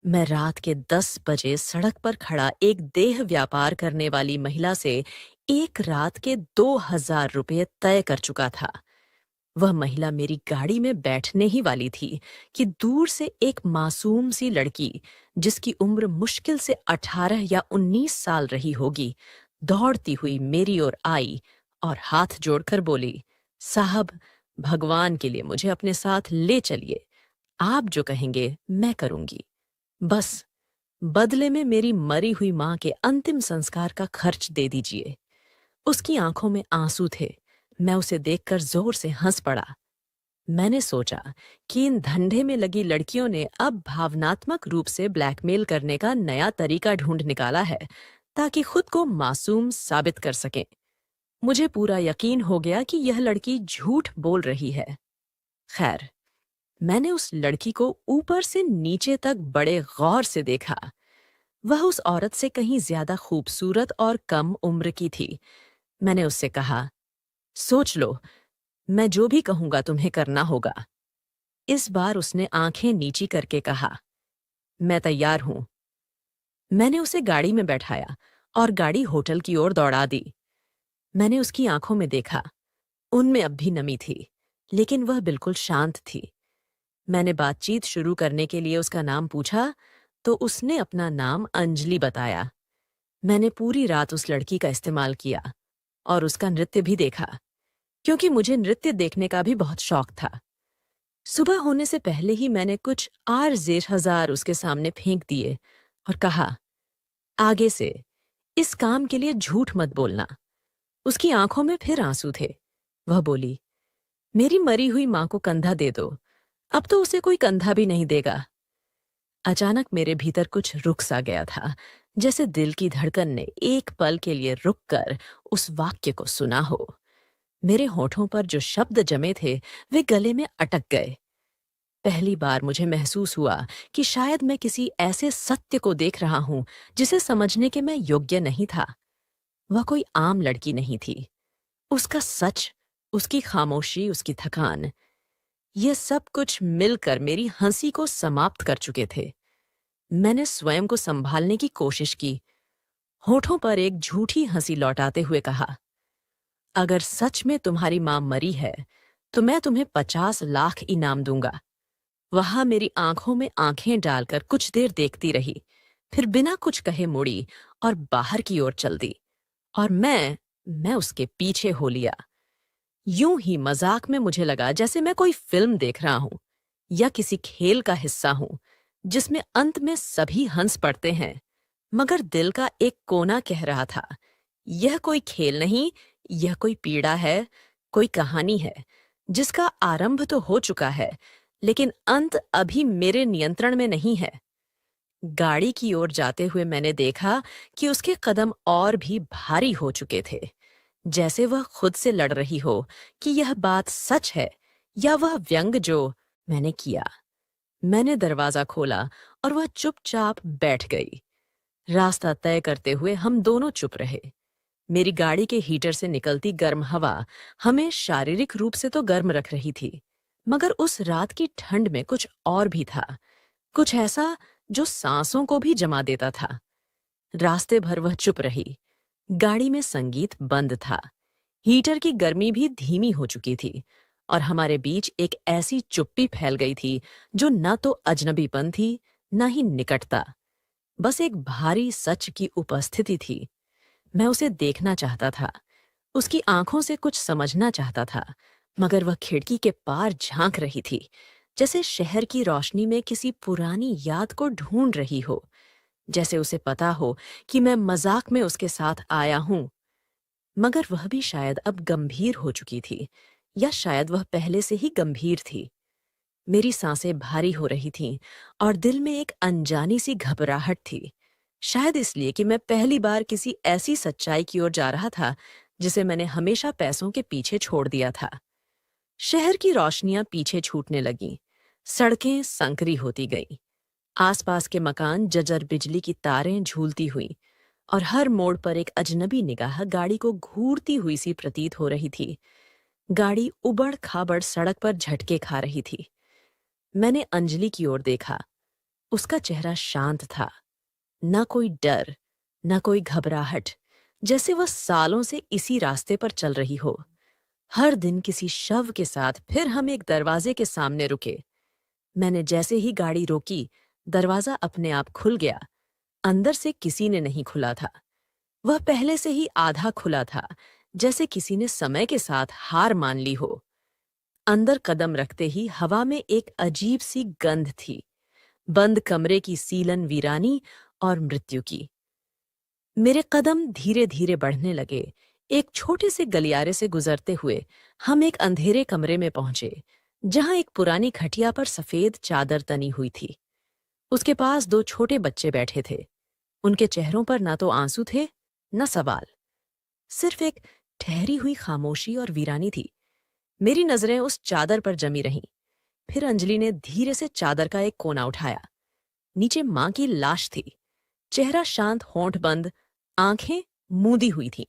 मैं रात के 10 बजे सड़क पर खड़ा एक देह व्यापार करने वाली महिला से एक रात के 2,000 रुपये तय कर चुका था। वह महिला मेरी गाड़ी में बैठने ही वाली थी कि दूर से एक मासूम सी लड़की, जिसकी उम्र मुश्किल से 18 या 19 साल रही होगी, दौड़ती हुई मेरी ओर आई और हाथ जोड़कर बोली, साहब, भगवान के लिए मुझे अपने साथ ले चलिए। आप जो कहेंगे मैं करूंगी। बस बदले में मेरी मरी हुई मां के अंतिम संस्कार का खर्च दे दीजिए। उसकी आंखों में आंसू थे। मैं उसे देखकर जोर से हंस पड़ा। मैंने सोचा कि इन धंधे में लगी लड़कियों ने अब भावनात्मक रूप से ब्लैकमेल करने का नया तरीका ढूंढ निकाला है, ताकि खुद को मासूम साबित कर सकें। मुझे पूरा यकीन हो गया कि यह लड़की झूठ बोल रही है। खैर, मैंने उस लड़की को ऊपर से नीचे तक बड़े गौर से देखा। वह उस औरत से कहीं ज्यादा खूबसूरत और कम उम्र की थी। मैंने उससे कहा, सोच लो, मैं जो भी कहूंगा तुम्हें करना होगा। इस बार उसने आंखें नीची करके कहा, मैं तैयार हूं। मैंने उसे गाड़ी में बैठाया और गाड़ी होटल की ओर दौड़ा दी। मैंने उसकी आंखों में देखा। उनमें अब भी नमी थी, लेकिन वह बिल्कुल शांत थी। मैंने बातचीत शुरू करने के लिए उसका नाम पूछा, तो उसने अपना नाम अंजलि बताया। मैंने पूरी रात उस लड़की का इस्तेमाल किया और उसका नृत्य भी देखा, क्योंकि मुझे नृत्य देखने का भी बहुत शौक था। सुबह होने से पहले ही मैंने कुछ आर-जेर हजार उसके सामने फेंक दिए और कहा, आगे से इस काम के लिए झूठ मत बोलना। उसकी आंखों में फिर आंसू थे। वह बोली, मेरी मरी हुई मां को कंधा दे दो, अब तो उसे कोई कंधा भी नहीं देगा। अचानक मेरे भीतर कुछ रुक सा गया था, जैसे दिल की धड़कन ने एक पल के लिए रुककर उस वाक्य को सुना हो। मेरे होठों पर जो शब्द जमे थे, वे गले में अटक गए। पहली बार मुझे महसूस हुआ कि शायद मैं किसी ऐसे सत्य को देख रहा हूं जिसे समझने के मैं योग्य नहीं था। वह कोई आम लड़की नहीं थी। उसका सच, उसकी खामोशी, उसकी थकान, ये सब कुछ मिलकर मेरी हंसी को समाप्त कर चुके थे। मैंने स्वयं को संभालने की कोशिश की, होठों पर एक झूठी हंसी लौटाते हुए कहा, अगर सच में तुम्हारी मां मरी है, तो मैं तुम्हें 50 लाख इनाम दूंगा। वहां मेरी आंखों में आंखें डालकर कुछ देर देखती रही, फिर बिना कुछ कहे मुड़ी और बाहर की ओर चल दी, और मैं उसके पीछे हो लिया। यूं ही मजाक में मुझे लगा जैसे मैं कोई फिल्म देख रहा हूं या किसी खेल का हिस्सा हूं, जिसमें अंत में सभी हंस पड़ते हैं, मगर दिल का एक कोना कह रहा था, यह कोई खेल नहीं, यह कोई पीड़ा है, कोई कहानी है, जिसका आरंभ तो हो चुका है, लेकिन अंत अभी मेरे नियंत्रण में नहीं है। गाड़ी की ओर जाते हुए मैंने देखा कि उसके कदम और भी भारी हो चुके थे, जैसे वह खुद से लड़ रही हो कि यह बात सच है या वह व्यंग जो मैंने किया। मैंने दरवाजा खोला और वह चुपचाप बैठ गई। रास्ता तय करते हुए हम दोनों चुप रहे। मेरी गाड़ी के हीटर से निकलती गर्म हवा हमें शारीरिक रूप से तो गर्म रख रही थी, मगर उस रात की ठंड में कुछ और भी था, कुछ ऐसा जो सांसों को भी जमा देता था। रास्ते भर वह चुप रही। गाड़ी में संगीत बंद था। हीटर की गर्मी भी धीमी हो चुकी थी और हमारे बीच एक ऐसी चुप्पी फैल गई थी जो न तो अजनबीपन थी, न ही निकटता। बस एक भारी सच की उपस्थिति थी। मैं उसे देखना चाहता था, उसकी आंखों से कुछ समझना चाहता था, मगर वह खिड़की के पार झांक रही थी, जैसे शहर की रोशनी में किसी पुरानी याद को ढूंढ रही हो, जैसे उसे पता हो कि मैं मजाक में उसके साथ आया हूं। मगर वह भी शायद अब गंभीर हो चुकी थी, या शायद वह पहले से ही गंभीर थी। मेरी सांसें भारी हो रही थीं और दिल में एक अनजानी सी घबराहट थी, शायद इसलिए कि मैं पहली बार किसी ऐसी सच्चाई की ओर जा रहा था जिसे मैंने हमेशा पैसों के पीछे छोड़ दिया था। शहर की रोशनियां पीछे छूटने लगीं, सड़कें संकरी होती गईं, आसपास के मकान जजर बिजली की तारें झूलती हुईं, और हर मोड़ पर एक अजनबी निगाह गाड़ी को घूरती हुई सी प्रतीत हो रही थी। गाड़ी उबड़ खाबड़ सड़क पर झटके खा रही थी। मैंने अंजलि की ओर देखा। उसका चेहरा शांत था, ना कोई डर, ना कोई घबराहट, जैसे वह सालों से इसी रास्ते पर चल रही हो। हर दिन किसी शव के साथ फिर हम एक दरवाजे के सामने रुके। मैंने जैसे ही गाड़ी रोकी, दरवाजा अपने आप खुल गया। अंदर से किसी ने नहीं खुला था। वह पहले से ही आधा खुला था, जैसे किसी ने समय के साथ हार मान ली हो। अंदर कदम रखते ही हवा में एक अजीब सी गंध थी, बंद कमरे की सीलन वीरानी और मृत्यु की। मेरे कदम धीरे धीरे बढ़ने लगे। एक छोटे से गलियारे से गुजरते हुए हम एक अंधेरे कमरे में पहुंचे, जहां एक पुरानी खटिया पर सफेद चादर तनी हुई थी। उसके पास दो छोटे बच्चे बैठे थे। उनके चेहरों पर ना तो आंसू थे, न सवाल, सिर्फ एक ठहरी हुई खामोशी और वीरानी थी। मेरी नजरें उस चादर पर जमी रहीं। फिर अंजलि ने धीरे से चादर का एक कोना उठाया। नीचे मां की लाश थी। चेहरा शांत, होंठ बंद, आंखें मूंदी हुई थीं,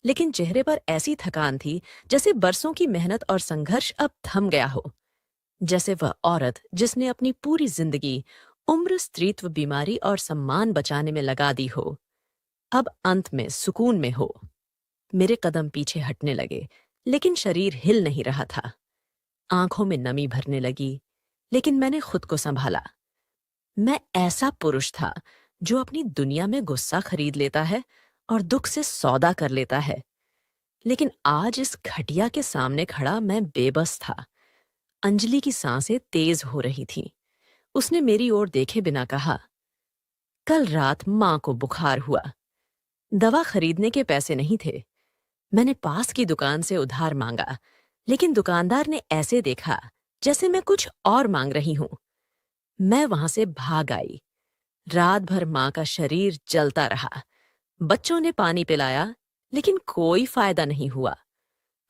लेकिन चेहरे पर ऐसी थकान थी जैसे बरसों की मेहनत और संघर्ष अब थम गया हो। जैसे वह औरत जिसने अपनी पूरी जिंदगी, उम्र, स्त्रीत्व, बीमारी और सम्मान बचाने में लगा दी हो, अब अंत में सुकून में हो। मेरे कदम पीछे हटने लगे, लेकिन शरीर हिल नहीं रहा था। आंखों में नमी भरने लगी, लेकिन मैंने खुद को संभाला। मैं ऐसा पुरुष था जो अपनी दुनिया में गुस्सा खरीद लेता है और दुख से सौदा कर लेता है, लेकिन आज इस खटिया के सामने खड़ा मैं बेबस था। अंजलि की सांसें तेज हो रही थीं। उसने मेरी ओर देखे बिना कहा, कल रात मां को बुखार हुआ। दवा खरीदने के पैसे नहीं थे। मैंने पास की दुकान से उधार मांगा, लेकिन दुकानदार ने ऐसे देखा जैसे मैं कुछ और मांग रही हूं। मैं वहां से भाग आई। रात भर मां का शरीर जलता रहा। बच्चों ने पानी पिलाया, लेकिन कोई फायदा नहीं हुआ।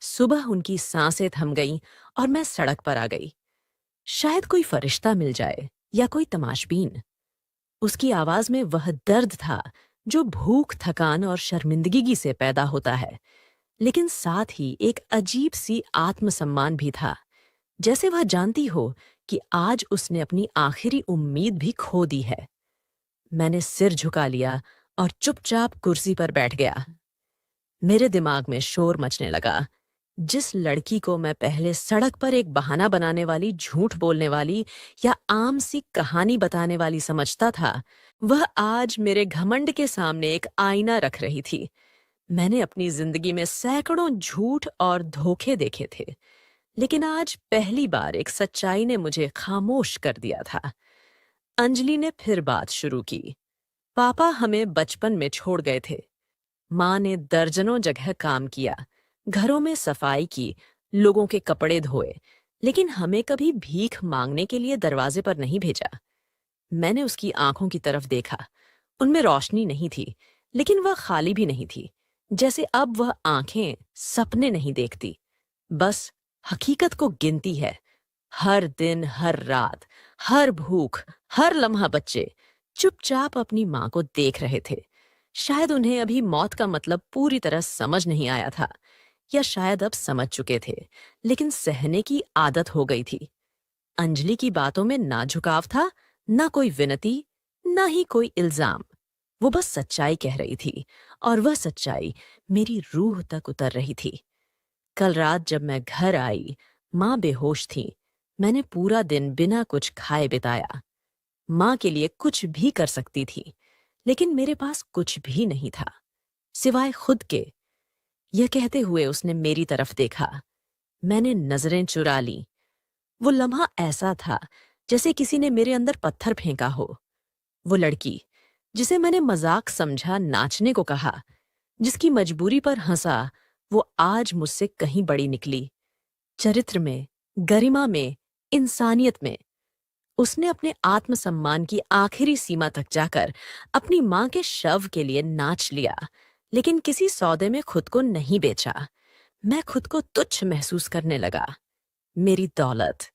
सुबह उनकी सांसें थम गईं और मैं सड़क पर आ गई। शायद कोई फरिश्ता मिल जाए या कोई तमाशबीन। उसकी आवाज में वह दर्द था जो भूख, थकान और शर्मिंदगी से पैदा होता है, लेकिन साथ ही एक अजीब सी आत्मसम्मान भी था, जैसे वह जानती हो कि आज उसने अपनी आखिरी उम्मीद भी खो दी है। मैंने सिर झुका लिया और चुपचाप कुर्सी पर बैठ गया। मेरे दिमाग में शोर मचने लगा। जिस लड़की को मैं पहले सड़क पर एक बहाना बनाने वाली, झूठ बोलने वाली या आम सी कहानी बताने वाली समझता था, वह आज मेरे घमंड के सामने एक आईना रख रही थी। मैंने अपनी जिंदगी में सैकड़ों झूठ और धोखे देखे थे, लेकिन आज पहली बार एक सच्चाई ने मुझे खामोश कर दिया था। अंजलि ने फिर बात शुरू की। पापा हमें बचपन में छोड़ गए थे। माँ ने दर्जनों जगह काम किया, घरों में सफाई की, लोगों के कपड़े धोए, लेकिन हमें कभी भीख मांगने के लिए दरवाजे पर नहीं भेजा। मैंने उसकी आंखों की तरफ देखा। उनमें रोशनी नहीं थी, लेकिन वह खाली भी नहीं थी, जैसे अब वह आंखें सपने नहीं देखती, बस हकीकत को गिनती है। हर दिन, हर रात, हर भूख, हर लम्हा बच्चे चुपचाप अपनी मां को देख रहे थे। शायद उन्हें अभी मौत का मतलब पूरी तरह समझ नहीं आया था, या शायद अब समझ चुके थे, लेकिन सहने की आदत हो गई थी। अंजलि की बातों में ना झुकाव था, ना कोई विनती, ना ही कोई इल्जाम। वो बस सच्चाई कह रही थी, और वह सच्चाई मेरी रूह तक उतर रही थी। कल रात जब मैं घर आई, माँ बेहोश थी। मैंने पूरा दिन बिना कुछ खाए बिताया। माँ के लिए कुछ भी कर सकती थी, लेकिन मेरे पास कुछ भी नहीं था, सिवाय खुद के। यह कहते हुए उसने मेरी तरफ देखा। मैंने नजरें चुरा लीं। वो लम्हा ऐसा था जैसे किसी ने मेरे अंदर पत्थर फेंका हो। वो लड़की जिसे मैंने मजाक समझा, नाचने को कहा, जिसकी मजबूरी पर हंसा, वो आज मुझसे कहीं बड़ी निकली। चरित्र में, गरिमा में, इंसानियत में। उसने अपने आत्मसम्मान की आखिरी सीमा तक जाकर अपनी मां के शव के लिए नाच लिया, लेकिन किसी सौदे में खुद को नहीं बेचा। मैं खुद को तुच्छ महसूस करने लगा। मेरी दौलत,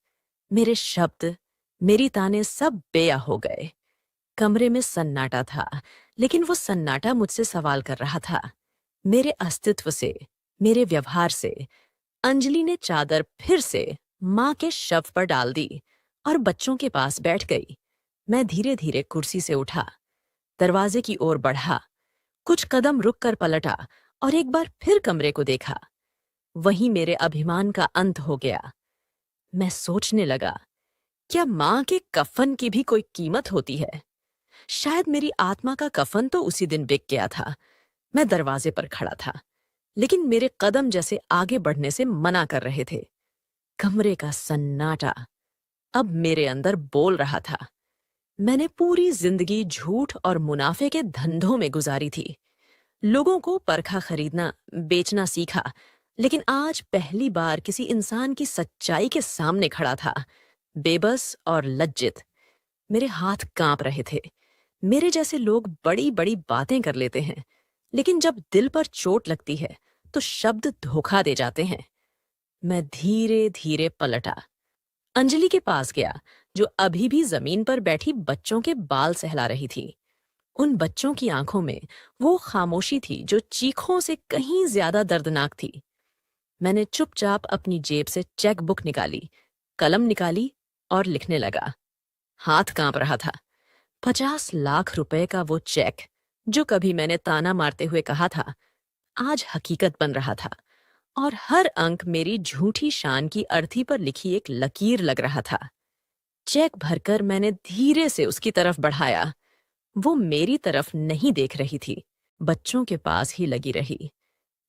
मेरे शब्द, मेरी ताने सब बेया हो गए। कमरे में सन्नाटा था, लेकिन वो सन्नाटा मुझसे सवाल कर रहा था, मेरे अस्तित्व से, मेरे व्यवहार से। अंजलि ने चादर फिर से मां के शव पर डाल दी और बच्चों के पास बैठ गई। मैं धीरे धीरे कुर्सी से उठा, दरवाजे की ओर बढ़ा, कुछ कदम रुक कर पलटा और एक बार फिर कमरे को देखा। वहीं मेरे अभिमान का अंत हो गया। मैं सोचने लगा, क्या मां के कफन की भी कोई कीमत होती है? शायद मेरी आत्मा का कफन तो उसी दिन बिक गया था। मैं दरवाजे पर खड़ा था, लेकिन मेरे कदम जैसे आगे बढ़ने से मना कर रहे थे। कमरे का सन्नाटा अब मेरे अंदर बोल रहा था। मैंने पूरी जिंदगी झूठ और मुनाफे के धंधों में गुजारी थी। लोगों को परखा खरीदना, बेचना सीखा, लेकिन आज पहली बार किसी इंसान की सच्चाई के सामने खड़ा था, बेबस और लज्जित। मेरे हाथ कांप रहे थे। मेरे जैसे लोग बड़ी बड़ी बातें कर लेते हैं, लेकिन जब दिल पर चोट लगती है तो शब्द धोखा दे जाते हैं। मैं धीरे धीरे पलटा, अंजलि के पास गया, जो अभी भी जमीन पर बैठी बच्चों के बाल सहला रही थी। उन बच्चों की आंखों में वो खामोशी थी जो चीखों से कहीं ज्यादा दर्दनाक थी। मैंने चुपचाप अपनी जेब से चेक बुक निकाली, कलम निकाली और लिखने लगा। हाथ कांप रहा था। 50 लाख रुपए का वो चेक, जो कभी मैंने ताना मारते हुए कहा था, आज हकीकत बन रहा था और हर अंक मेरी झूठी शान की अर्थी पर लिखी एक लकीर लग रहा था। चेक भरकर मैंने धीरे से उसकी तरफ बढ़ाया। वो मेरी तरफ नहीं देख रही थी, बच्चों के पास ही लगी रही।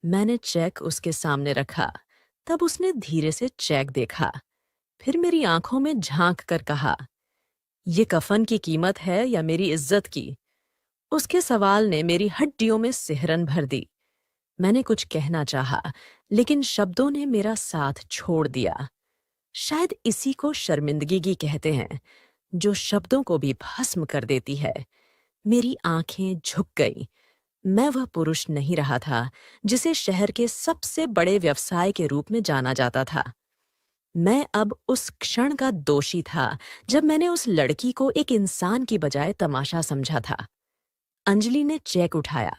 मैंने चेक उसके सामने रखा, तब उसने धीरे से चेक देखा, फिर मेरी आंखों में झांक कर कहा, ये कफन की कीमत है या मेरी इज्जत की? उसके सवाल ने मेरी हड्डियों में सिहरन भर दी। मैंने कुछ कहना चाहा, लेकिन शब्दों ने मेरा साथ छोड़ दिया। शायद इसी को शर्मिंदगी कहते हैं, जो शब्दों को भी भस्म कर देती है। मेरी आंखें झुक गईं। मैं वह पुरुष नहीं रहा था जिसे शहर के सबसे बड़े व्यवसाय के रूप में जाना जाता था। मैं अब उस क्षण का दोषी था जब मैंने उस लड़की को एक इंसान की बजाय तमाशा समझा था। अंजलि ने चेक उठाया,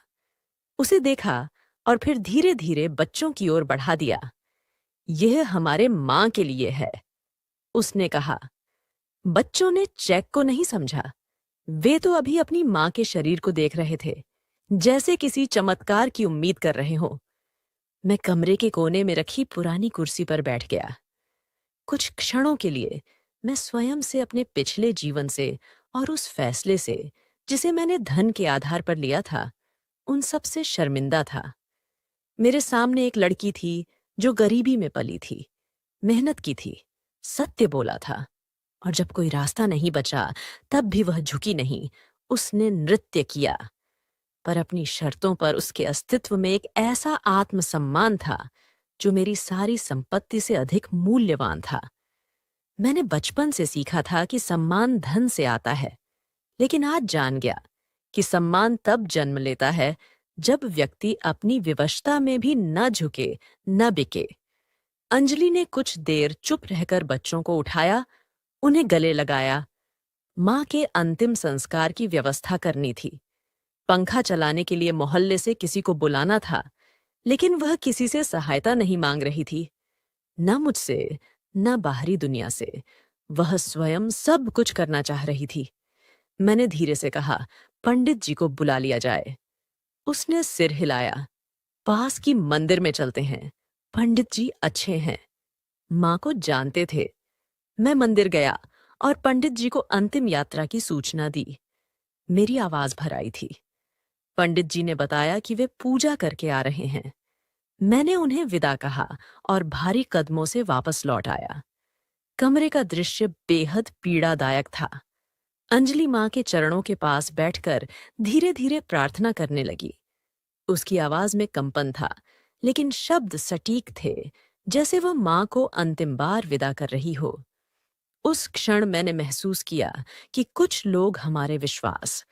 उसे देखा और फिर धीरे धीरे बच्चों की ओर बढ़ा दिया। यह हमारे मां के लिए है, उसने कहा। बच्चों ने चेक को नहीं समझा। वे तो अभी अपनी मां के शरीर को देख रहे थे, जैसे किसी चमत्कार की उम्मीद कर रहे हो। मैं कमरे के कोने में रखी पुरानी कुर्सी पर बैठ गया। कुछ क्षणों के लिए मैं स्वयं से, अपने पिछले जीवन से और उस फैसले से जिसे मैंने धन के आधार पर लिया था, उन सब से शर्मिंदा था। मेरे सामने एक लड़की थी जो गरीबी में पली थी, मेहनत की थी, सत्य बोला था, और जब कोई रास्ता नहीं बचा तब भी वह झुकी नहीं, उसने नृत्य किया। पर अपनी शर्तों पर उसके अस्तित्व में एक ऐसा आत्मसम्मान था जो मेरी सारी संपत्ति से अधिक मूल्यवान था। मैंने बचपन से सीखा था कि सम्मान धन से आता है, लेकिन आज जान गया कि सम्मान तब जन्म लेता है जब व्यक्ति अपनी विवशता में भी न झुके, न बिके। अंजलि ने कुछ देर चुप रहकर बच्चों को उठाया, उन्हें गले लगाया। मां के अंतिम संस्कार की व्यवस्था करनी थी। पंखा चलाने के लिए मोहल्ले से किसी को बुलाना था, लेकिन वह किसी से सहायता नहीं मांग रही थी, न मुझसे, न बाहरी दुनिया से। वह स्वयं सब कुछ करना चाह रही थी। मैंने धीरे से कहा, पंडित जी को बुला लिया जाए। उसने सिर हिलाया। पास की मंदिर में चलते हैं, पंडित जी अच्छे हैं। मां को जानते थे। मैं मंदिर गया और पंडित जी को अंतिम यात्रा की सूचना दी। मेरी आवाज भर आई थी। पंडित जी ने बताया कि वे पूजा करके आ रहे हैं। मैंने उन्हें विदा कहा और भारी कदमों से वापस लौट आया। कमरे का दृश्य बेहद पीड़ादायक था। अंजलि मां के चरणों के पास बैठकर धीरे धीरे प्रार्थना करने लगी। उसकी आवाज में कंपन था, लेकिन शब्द सटीक थे, जैसे वह मां को अंतिम बार विदा कर रही हो। उस क्षण मैंने महसूस किया कि कुछ लोग हमारे विश्वास,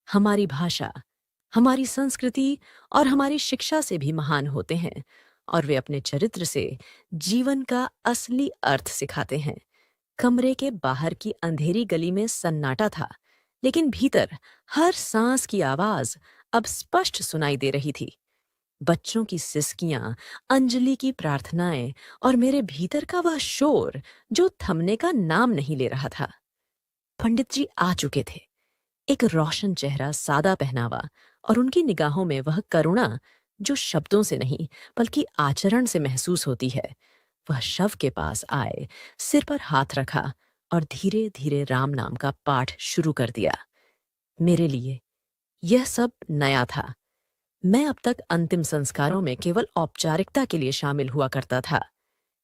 हमारी भाषा, हमारी संस्कृति और हमारी शिक्षा से भी महान होते हैं, और वे अपने चरित्र से जीवन का असली अर्थ सिखाते हैं। कमरे के बाहर की अंधेरी गली में सन्नाटा था, लेकिन भीतर हर सांस की आवाज अब स्पष्ट सुनाई दे रही थी। बच्चों की सिसकियां, अंजलि की प्रार्थनाएं और मेरे भीतर का वह शोर जो थमने का नाम नहीं ले रहा था। पंडित जी आ चुके थे। एक रोशन चेहरा, सादा पहनावा और उनकी निगाहों में वह करुणा जो शब्दों से नहीं बल्कि आचरण से महसूस होती है। वह शव के पास आए, सिर पर हाथ रखा और धीरे धीरे राम नाम का पाठ शुरू कर दिया। मेरे लिए यह सब नया था। मैं अब तक अंतिम संस्कारों में केवल औपचारिकता के लिए शामिल हुआ करता था,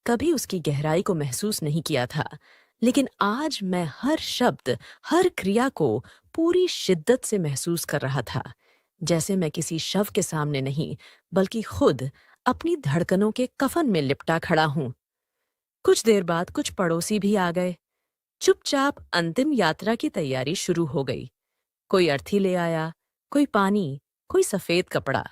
कभी उसकी गहराई को महसूस नहीं किया था। लेकिन आज मैं हर शब्द, हर क्रिया को पूरी शिद्दत से महसूस कर रहा था, जैसे मैं किसी शव के सामने नहीं बल्कि खुद अपनी धड़कनों के कफन में लिपटा खड़ा हूं। कुछ देर बाद कुछ पड़ोसी भी आ गए। चुपचाप अंतिम यात्रा की तैयारी शुरू हो गई। कोई अर्थी ले आया, कोई पानी, कोई सफेद कपड़ा।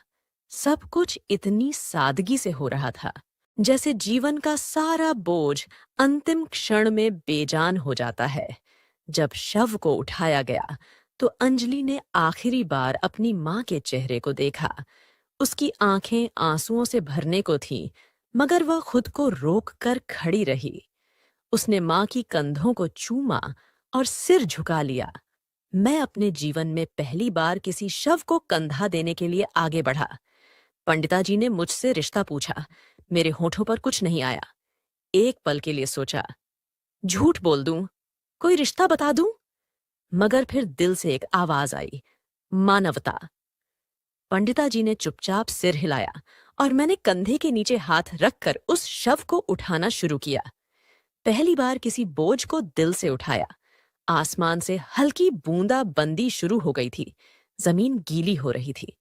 सब कुछ इतनी सादगी से हो रहा था, जैसे जीवन का सारा बोझ अंतिम क्षण में बेजान हो जाता है। जब शव को उठाया गया तो अंजलि ने आखिरी बार अपनी माँ के चेहरे को देखा। उसकी आंखें आंसुओं से भरने को थीं, मगर वह खुद को रोक कर खड़ी रही। उसने माँ की कंधों को चूमा और सिर झुका लिया। मैं अपने जीवन में पहली बार किसी शव को कंधा देने के लिए आगे बढ़ा। पंडिताजी ने मुझसे रिश्ता पूछा। मेरे होठों पर कुछ नहीं आया। एक पल के लिए सोचा, झूठ बोल दूं, कोई रिश्ता बता दूं? मगर फिर दिल से एक आवाज आई, मानवता। पंडिताजी ने चुपचाप सिर हिलाया और मैंने कंधे के नीचे हाथ रखकर उस शव को उठाना शुरू किया। पहली बार किसी बोझ को दिल से उठाया। आसमान से हल्की बूंदा बंदी शुरू हो गई थी। जमीन गीली हो रही थी,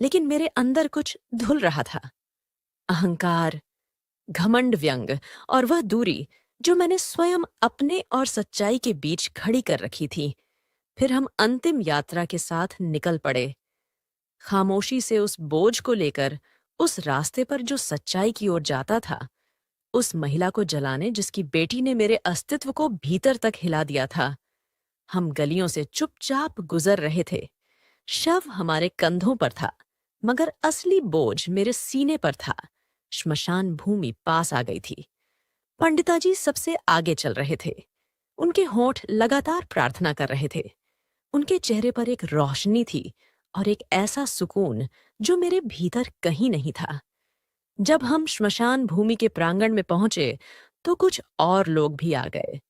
लेकिन मेरे अंदर कुछ धुल रहा था। अहंकार, घमंड, व्यंग और वह दूरी जो मैंने स्वयं अपने और सच्चाई के बीच खड़ी कर रखी थी। फिर हम अंतिम यात्रा के साथ निकल पड़े, खामोशी से उस बोझ को लेकर, उस रास्ते पर जो सच्चाई की ओर जाता था, उस महिला को जलाने जिसकी बेटी ने मेरे अस्तित्व को भीतर तक हिला दिया था। हम गलियों से चुपचाप गुजर रहे थे। शव हमारे कंधों पर था, मगर असली बोझ मेरे सीने पर था। श्मशान भूमि पास आ गई थी। पंडिताजी सबसे आगे चल रहे थे। उनके होंठ लगातार प्रार्थना कर रहे थे। उनके चेहरे पर एक रोशनी थी और एक ऐसा सुकून जो मेरे भीतर कहीं नहीं था। जब हम श्मशान भूमि के प्रांगण में पहुंचे तो कुछ और लोग भी आ गए।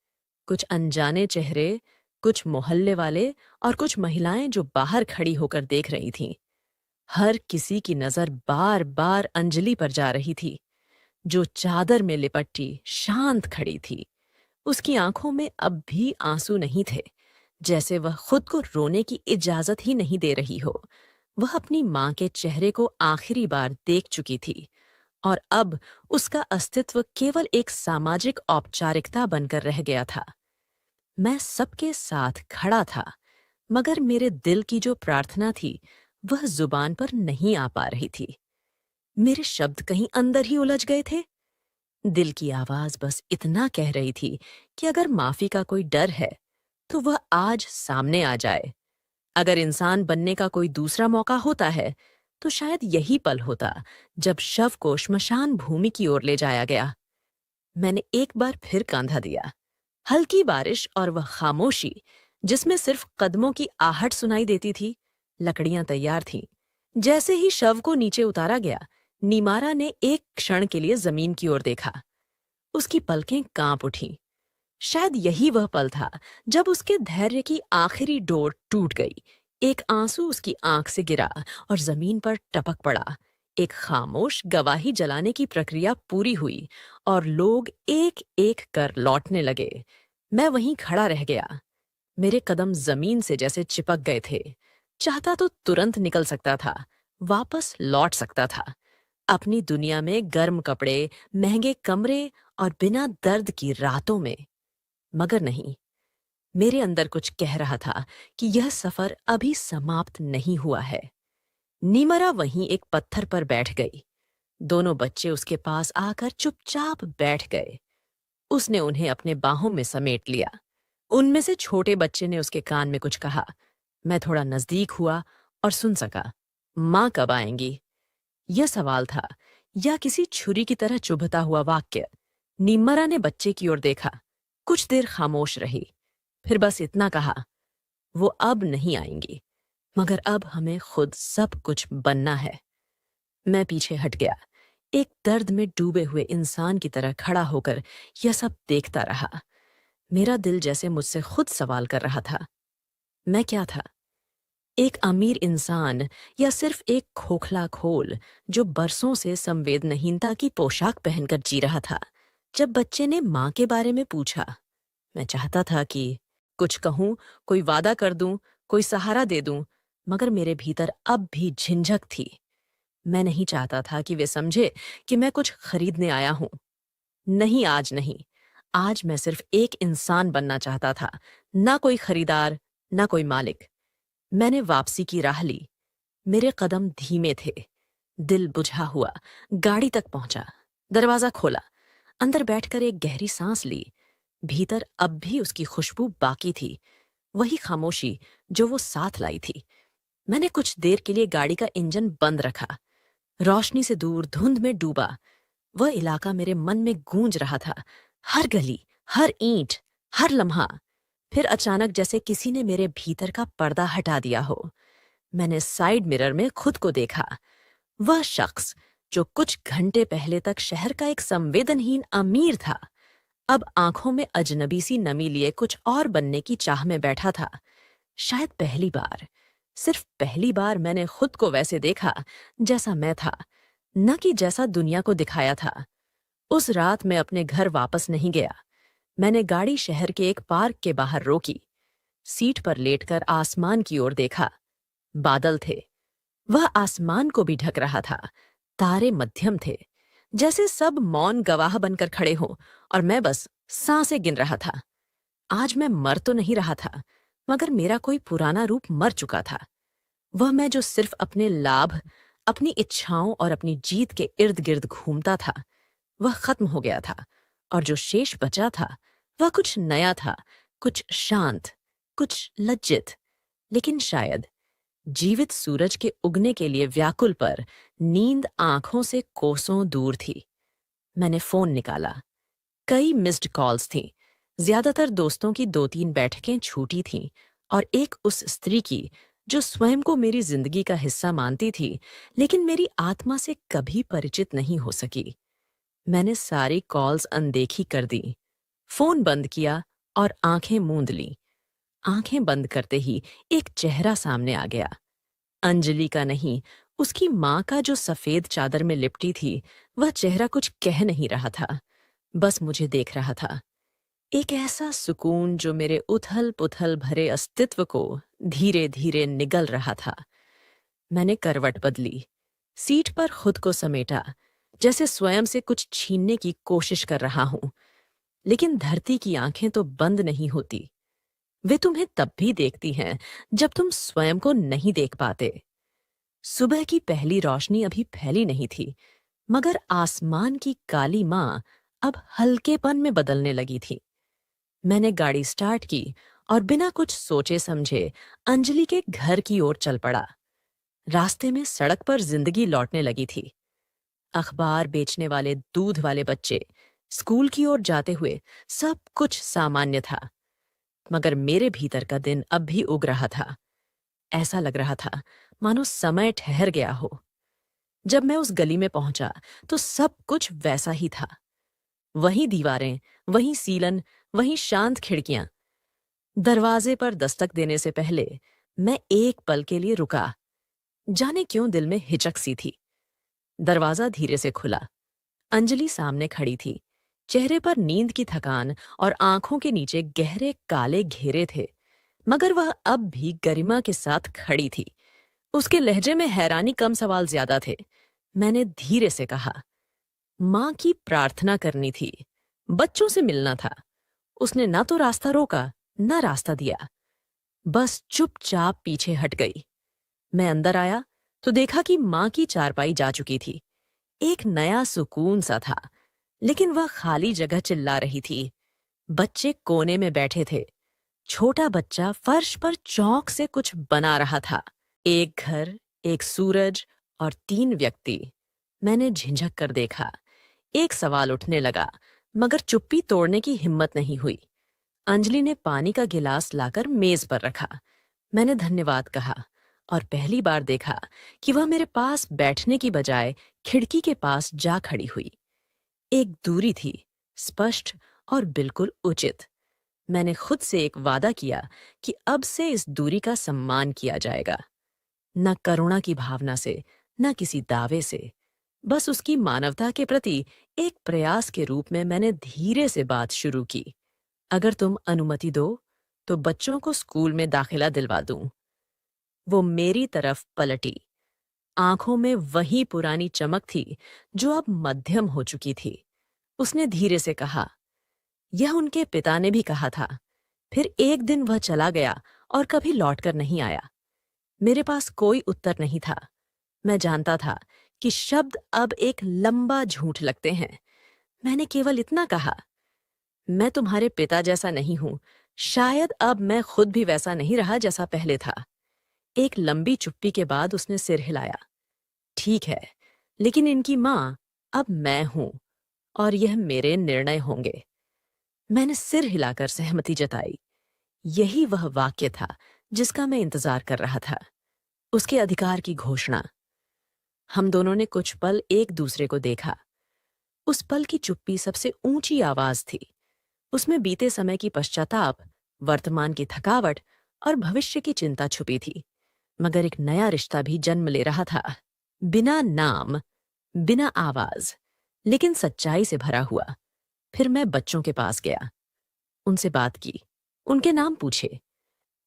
कुछ अनजाने चेहरे, कुछ मोहल्ले वाले और कुछ महिलाएं जो बाहर खड़ी होकर देख रही थीं। हर किसी की नजर बार बार अंजलि पर जा रही थी, जो चादर में लिपटी शांत खड़ी थी। उसकी आंखों में अब भी आंसू नहीं थे, जैसे वह खुद को रोने की इजाजत ही नहीं दे रही हो। वह अपनी माँ के चेहरे को आखिरी बार देख चुकी थी और अब उसका अस्तित्व केवल एक सामाजिक औपचारिकता बनकर रह गया था। मैं सबके साथ खड़ा था, मगर मेरे दिल की जो प्रार्थना थी वह जुबान पर नहीं आ पा रही थी। मेरे शब्द कहीं अंदर ही उलझ गए थे। दिल की आवाज बस इतना कह रही थी कि अगर माफी का कोई डर है तो वह आज सामने आ जाए। अगर इंसान बनने का कोई दूसरा मौका होता है तो शायद यही पल होता जब शव को श्मशान भूमि की ओर ले जाया गया। मैंने एक बार फिर कांधा दिया। हल्की बारिश और वह खामोशी जिसमें सिर्फ कदमों की आहट सुनाई देती थी। लकड़ियां तैयार थीं। जैसे ही शव को नीचे उतारा गया, निमारा ने एक क्षण के लिए जमीन की ओर देखा। उसकी पलकें कांप उठीं। शायद यही वह पल था जब उसके धैर्य की आखिरी डोर टूट गई। एक आंसू उसकी आंख से गिरा और जमीन पर टपक पड़ा। एक खामोश गवाही जलाने की प्रक्रिया पूरी हुई और लोग एक एक कर लौटने लगे। मैं वहीं खड़ा रह गया। मेरे कदम जमीन से जैसे चिपक गए थे। चाहता तो तुरंत निकल सकता था, वापस लौट सकता था अपनी दुनिया में, गर्म कपड़े, महंगे कमरे और बिना दर्द की रातों में। मगर नहीं, मेरे अंदर कुछ कह रहा था कि यह सफर अभी समाप्त नहीं हुआ है। नीमरा वहीं एक पत्थर पर बैठ गई। दोनों बच्चे उसके पास आकर चुपचाप बैठ गए। उसने उन्हें अपने बाहों में समेट लिया। उनमें से छोटे बच्चे ने उसके कान में कुछ कहा। मैं थोड़ा नजदीक हुआ और सुन सका। माँ कब आएंगी? यह सवाल था या किसी छुरी की तरह चुभता हुआ वाक्य। निम्मरा ने बच्चे की ओर देखा। कुछ देर खामोश रही। फिर बस इतना कहा, वो अब नहीं आएंगी, मगर अब हमें खुद सब कुछ बनना है। मैं पीछे हट गया, एक दर्द में डूबे हुए इंसान की तरह खड़ा होकर यह सब देखता रहा। मेरा दिल जैसे मुझसे खुद सवाल कर रहा था, मैं क्या था? एक अमीर इंसान या सिर्फ एक खोखला खोल जो बरसों से संवेदनहीनता की पोशाक पहनकर जी रहा था? जब बच्चे ने माँ के बारे में पूछा, मैं चाहता था कि कुछ कहूं, कोई वादा कर दूं, कोई सहारा दे दूं, मगर मेरे भीतर अब भी झिंझक थी। मैं नहीं चाहता था कि वे समझे कि मैं कुछ खरीदने आया हूं। नहीं, आज नहीं। आज मैं सिर्फ एक इंसान बनना चाहता था, ना कोई खरीदार, ना कोई मालिक। मैंने वापसी की राह ली। मेरे कदम धीमे थे, दिल बुझा हुआ गाड़ी तक पहुंचा, दरवाजा खोला, अंदर बैठकर एक गहरी सांस ली। भीतर अब भी उसकी खुशबू बाकी थी, वही खामोशी जो वो साथ लाई थी। मैंने कुछ देर के लिए गाड़ी का इंजन बंद रखा, रोशनी से दूर धुंध में डूबा। वह इलाका मेरे मन में गूंज रहा था, हर गली, हर ईंट, हर लम्हा। फिर अचानक जैसे किसी ने मेरे भीतर का पर्दा हटा दिया हो, मैंने साइड मिरर में खुद को देखा। वह शख्स जो कुछ घंटे पहले तक शहर का एक संवेदनहीन अमीर था, अब आंखों में अजनबी सी नमी लिए कुछ और बनने की चाह में बैठा था। शायद पहली बार, सिर्फ पहली बार मैंने खुद को वैसे देखा जैसा मैं था, न कि जैसा दुनिया को दिखाया था। उस रात मैं अपने घर वापस नहीं गया। मैंने गाड़ी शहर के एक पार्क के बाहर रोकी, सीट पर लेटकर आसमान की ओर देखा। बादल थे, वह आसमान को भी ढक रहा था। तारे मध्यम थे, जैसे सब मौन गवाह बनकर खड़े हों, और मैं बस सांसें गिन रहा था। आज मैं मर तो नहीं रहा था, मगर मेरा कोई पुराना रूप मर चुका था। वह मैं जो सिर्फ अपने लाभ, अपनी इच्छाओं और अपनी जीत के इर्द गिर्द घूमता था, वह खत्म हो गया था। और जो शेष बचा था, वह कुछ नया था, कुछ शांत, कुछ लज्जित, लेकिन शायद जीवित सूरज के उगने के लिए व्याकुल, पर नींद आंखों से कोसों दूर थी। मैंने फोन निकाला। कई मिस्ड कॉल्स थीं, ज्यादातर दोस्तों की 2-3 बैठकें छूटी थीं, और एक उस स्त्री की जो स्वयं को मेरी जिंदगी का हिस्सा मानती थी, लेकिन मेरी आत्मा से कभी परिचित नहीं हो सकी। मैंने सारी कॉल्स अनदेखी कर दी, फोन बंद किया और आंखें मूंद लीं। आंखें बंद करते ही एक चेहरा सामने आ गया। अंजलि का नहीं, उसकी माँ का, जो सफेद चादर में लिपटी थी। वह चेहरा कुछ कह नहीं रहा था, बस मुझे देख रहा था। एक ऐसा सुकून जो मेरे उथल-पुथल भरे अस्तित्व को धीरे धीरे निगल रहा था। मैंने करवट बदली, सीट पर खुद को समेटा, जैसे स्वयं से कुछ छीनने की कोशिश कर रहा हूं। लेकिन धरती की आंखें तो बंद नहीं होती। वे तुम्हें तब भी देखती हैं जब तुम स्वयं को नहीं देख पाते। सुबह की पहली रोशनी अभी फैली नहीं थी, मगर आसमान की काली मां अब हल्केपन में बदलने लगी थी। मैंने गाड़ी स्टार्ट की और बिना कुछ सोचे समझे अंजलि के घर की ओर चल पड़ा। रास्ते में सड़क पर जिंदगी लौटने लगी थी। अखबार बेचने वाले, दूध वाले बच्चे, स्कूल की ओर जाते हुए, सब कुछ सामान्य था। मगर मेरे भीतर का दिन अब भी उग रहा था। ऐसा लग रहा था मानो समय ठहर गया हो। जब मैं उस गली में पहुंचा तो सब कुछ वैसा ही था। वही दीवारें, वही सीलन, वही शांत खिड़कियां। दरवाजे पर दस्तक देने से पहले मैं एक पल के लिए रुका। जाने क्यों दिल में हिचक सी थी। दरवाजा धीरे से खुला। अंजलि सामने खड़ी थी। चेहरे पर नींद की थकान और आंखों के नीचे गहरे काले घेरे थे, मगर वह अब भी गरिमा के साथ खड़ी थी। उसके लहजे में हैरानी कम, सवाल ज्यादा थे। मैंने धीरे से कहा, मां की प्रार्थना करनी थी, बच्चों से मिलना था। उसने ना तो रास्ता रोका, ना रास्ता दिया, बस चुपचाप पीछे हट गई। मैं अंदर आया तो देखा कि मां की चारपाई जा चुकी थी। एक नया सुकून सा था, लेकिन वह खाली जगह चिल्ला रही थी। बच्चे कोने में बैठे थे। छोटा बच्चा फर्श पर चौक से कुछ बना रहा था। एक घर, एक सूरज और 3 व्यक्ति। मैंने झिझक कर देखा। एक सवाल उठने लगा, मगर चुप्पी तोड़ने की हिम्मत नहीं हुई। अंजलि ने पानी का गिलास लाकर मेज पर रखा। मैंने धन्यवाद कहा और पहली बार देखा कि वह मेरे पास बैठने की बजाय खिड़की के पास जा खड़ी हुई। एक दूरी थी, स्पष्ट और बिल्कुल उचित। मैंने खुद से एक वादा किया कि अब से इस दूरी का सम्मान किया जाएगा, न करुणा की भावना से, न किसी दावे से। बस उसकी मानवता के प्रति एक प्रयास के रूप में मैंने धीरे से बात शुरू की। अगर तुम अनुमति दो तो बच्चों को स्कूल में दाखिला दिलवा दूं। वो मेरी तरफ पलटी। आंखों में वही पुरानी चमक थी जो अब मध्यम हो चुकी थी। उसने धीरे से कहा, यह उनके पिता ने भी कहा था। फिर एक दिन वह चला गया और कभी लौटकर नहीं आया। मेरे पास कोई उत्तर नहीं था। मैं जानता था कि शब्द अब एक लंबा झूठ लगते हैं। मैंने केवल इतना कहा, मैं तुम्हारे पिता जैसा नहीं हूं। शायद अब मैं खुद भी वैसा नहीं रहा जैसा पहले था। एक लंबी चुप्पी के बाद उसने सिर हिलाया। ठीक है, लेकिन इनकी मां अब मैं हूं और यह मेरे निर्णय होंगे। मैंने सिर हिलाकर सहमति जताई। यही वह वाक्य था जिसका मैं इंतजार कर रहा था, उसके अधिकार की घोषणा। हम दोनों ने कुछ पल एक दूसरे को देखा। उस पल की चुप्पी सबसे ऊंची आवाज थी। उसमें बीते समय की पश्चाताप, वर्तमान की थकावट और भविष्य की चिंता छुपी थी। मगर एक नया रिश्ता भी जन्म ले रहा था, बिना नाम, बिना आवाज, लेकिन सच्चाई से भरा हुआ। फिर मैं बच्चों के पास गया, उनसे बात की, उनके नाम पूछे।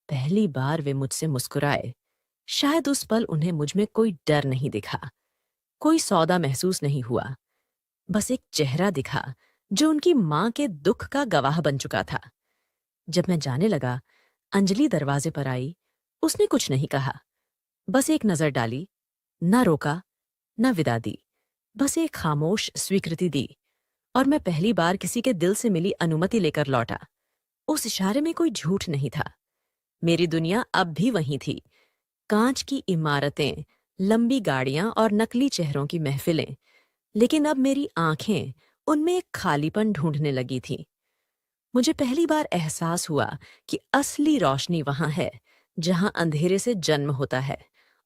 पहली बार वे मुझसे मुस्कुराए। शायद उस पल उन्हें मुझ में कोई डर नहीं दिखा, कोई सौदा महसूस नहीं हुआ। बस एक चेहरा दिखा जो उनकी मां के दुख का गवाह बन चुका था। जब मैं जाने लगा, अंजलि दरवाजे पर आई। उसने कुछ नहीं कहा, बस एक नजर डाली, न रोका, न विदा दी, बस एक खामोश स्वीकृति दी। और मैं पहली बार किसी के दिल से मिली अनुमति लेकर लौटा। उस इशारे में कोई झूठ नहीं था। मेरी दुनिया अब भी वहीं थी, कांच की इमारतें, लंबी गाड़ियां और नकली चेहरों की महफिलें। लेकिन अब मेरी आंखें उनमें एक खालीपन ढूंढने लगी थीं। मुझे पहली बार एहसास हुआ कि असली रोशनी वहां है जहां अंधेरे से जन्म होता है,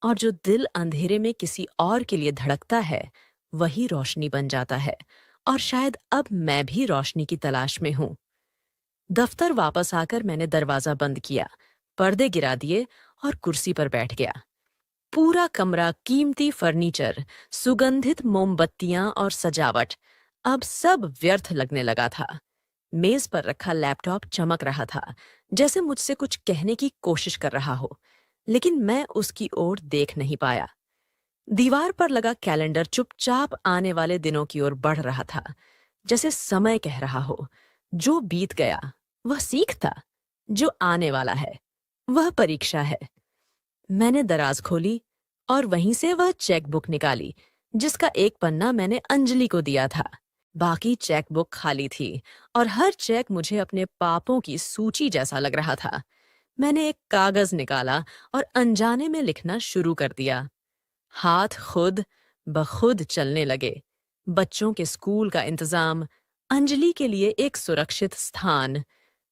और जो दिल अंधेरे में किसी और के लिए धड़कता है वही रोशनी बन जाता है। और शायद अब मैं भी रोशनी की तलाश में हूं। दफ्तर वापस आकर मैंने दरवाजा बंद किया, पर्दे गिरा दिए और कुर्सी पर बैठ गया। पूरा कमरा, कीमती फर्नीचर, सुगंधित मोमबत्तियां और सजावट, अब सब व्यर्थ लगने लगा था। मेज पर रखा लैपटॉप चमक रहा था, जैसे मुझसे कुछ कहने की कोशिश कर रहा हो, लेकिन मैं उसकी ओर देख नहीं पाया। दीवार पर लगा कैलेंडर चुपचाप आने वाले दिनों की ओर बढ़ रहा था, जैसे समय कह रहा हो, जो बीत गया वह सीख था, जो आने वाला है वह परीक्षा है। मैंने दराज खोली और वहीं से वह चेकबुक निकाली जिसका एक पन्ना मैंने अंजलि को दिया था। बाकी चेकबुक खाली थी और हर चेक मुझे अपने पापों की सूची जैसा लग रहा था। मैंने एक कागज निकाला और अनजाने में लिखना शुरू कर दिया। हाथ खुद ब खुद चलने लगे। बच्चों के स्कूल का इंतजाम, अंजलि के लिए एक सुरक्षित स्थान,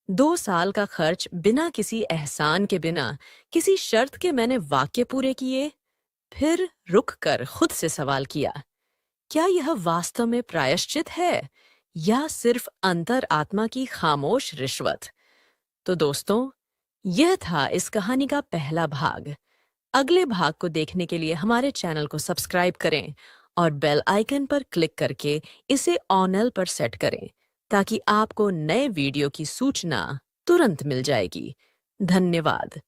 2 साल का खर्च बिना किसी एहसान के, बिना किसी शर्त के मैंने वाक्य पूरे किए। फिर रुक कर खुद से सवाल किया, क्या यह वास्तव में प्रायश्चित है या सिर्फ अंतर आत्मा की खामोश रिश्वत? तो दोस्तों, यह था इस कहानी का पहला भाग। अगले भाग को देखने के लिए हमारे चैनल को सब्सक्राइब करें और बेल आइकन पर क्लिक करके इसे ऑल पर सेट करें ताकि आपको नए वीडियो की सूचना तुरंत मिल जाएगी। धन्यवाद।